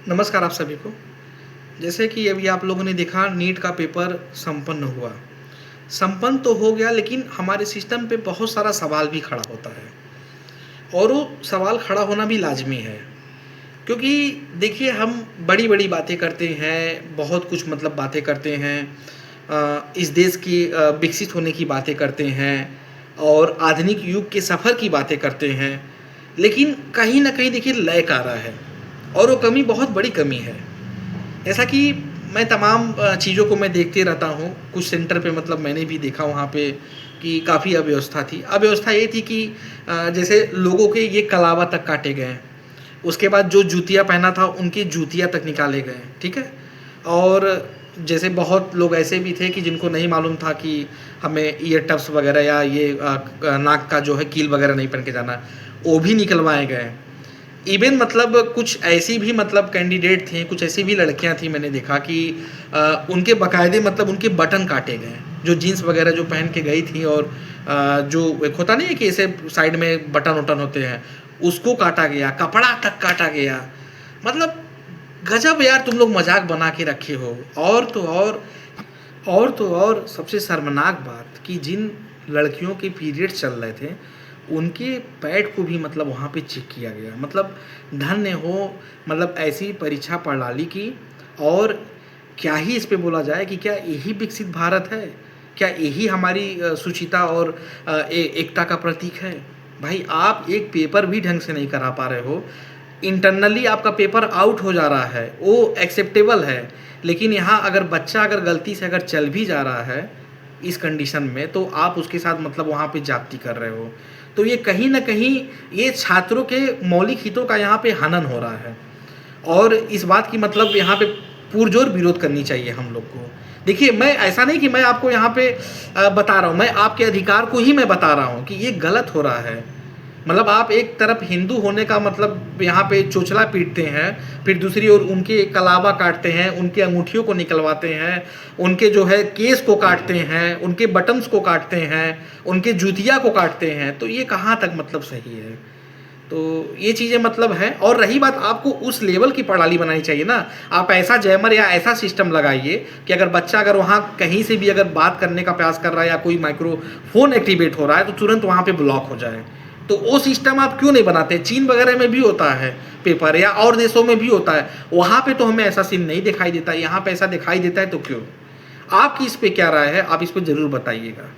नमस्कार आप सभी को। जैसे कि अभी आप लोगों ने देखा नीट का पेपर संपन्न हुआ। संपन्न तो हो गया लेकिन हमारे सिस्टम पे बहुत सारा सवाल भी खड़ा होता है और वो सवाल खड़ा होना भी लाज़मी है। क्योंकि देखिए हम बड़ी-बड़ी बातें करते हैं, बहुत कुछ मतलब बातें करते हैं। इस देश की विकसित होने की बातें करते हैं और आधुनिक युग के सफ़र की बातें करते हैं। लेकिन कहीं न कहीं देखिए लय आ रहा है और वो कमी बहुत बड़ी कमी है। जैसा कि मैं तमाम चीज़ों को मैं देखते रहता हूँ, कुछ सेंटर पे मतलब मैंने भी देखा वहाँ पे कि काफ़ी अव्यवस्था थी। अव्यवस्था ये थी कि जैसे लोगों के ये कलावा तक काटे गए हैं, उसके बाद जो जूतियाँ पहना था उनकी जूतियाँ तक निकाले गए हैं, ठीक है? और जैसे बहुत लोग ऐसे भी थे कि जिनको नहीं मालूम था कि हमें ईयर टफ्स वगैरह या ये नाक का जो है कील वगैरह नहीं पहन के जाना, वो भी निकलवाए गए। इवन मतलब कुछ ऐसी भी मतलब कैंडिडेट थे, कुछ ऐसी भी लड़कियां थी मैंने देखा कि उनके बाकायदे मतलब उनके बटन काटे गए, जो जीन्स वगैरह जो पहन के गई थी और जो एक होता नहीं है कि ऐसे साइड में बटन वटन होते हैं, उसको काटा गया, कपड़ा तक काटा गया। मतलब गजब यार, तुम लोग मजाक बना के रखे हो। और सबसे शर्मनाक बात कि जिन लड़कियों के पीरियड्स चल रहे थे उनके पैड को भी मतलब वहाँ पे चेक किया गया। मतलब धन्य हो मतलब ऐसी परीक्षा प्रणाली की। और क्या ही इस पे बोला जाए कि क्या यही विकसित भारत है? क्या यही हमारी शुचिता और एकता का प्रतीक है? भाई आप एक पेपर भी ढंग से नहीं करा पा रहे हो, इंटरनली आपका पेपर आउट हो जा रहा है, वो एक्सेप्टेबल है। लेकिन यहाँ अगर बच्चा अगर गलती से अगर चल भी जा रहा है इस कंडीशन में, तो आप उसके साथ मतलब वहाँ पे जाती कर रहे हो। तो ये कहीं न कहीं ये छात्रों के मौलिक हितों का यहाँ पे हनन हो रहा है और इस बात की मतलब यहाँ पे पुरजोर विरोध करनी चाहिए हम लोग को। देखिए, मैं ऐसा नहीं कि मैं आपको यहाँ पे बता रहा हूँ, मैं आपके अधिकार को ही मैं बता रहा हूँ कि ये गलत हो रहा है। मतलब आप एक तरफ हिंदू होने का मतलब यहाँ पे चोचला पीटते हैं, फिर दूसरी ओर उनके कलावा काटते हैं, उनके अंगूठियों को निकलवाते हैं, उनके जो है केस को काटते हैं, उनके बटन्स को काटते हैं, उनके जूतिया को काटते हैं। तो ये कहाँ तक मतलब सही है? तो ये चीज़ें मतलब है। और रही बात, आपको उस लेवल की प्रणाली बनानी चाहिए ना। आप ऐसा जैमर या ऐसा सिस्टम लगाइए कि अगर बच्चा अगर वहाँ कहीं से भी अगर बात करने का प्रयास कर रहा है या कोई माइक्रोफोन एक्टिवेट हो रहा है तो तुरंत वहाँ पे ब्लॉक हो जाए। तो वो सिस्टम आप क्यों नहीं बनाते? चीन वगैरह में भी होता है पेपर, या और देशों में भी होता है। वहाँ पे तो हमें ऐसा सीन नहीं दिखाई देता, यहाँ पे ऐसा दिखाई देता है, तो क्यों? आपकी इस पे क्या राय है? आप इस पे ज़रूर बताइएगा।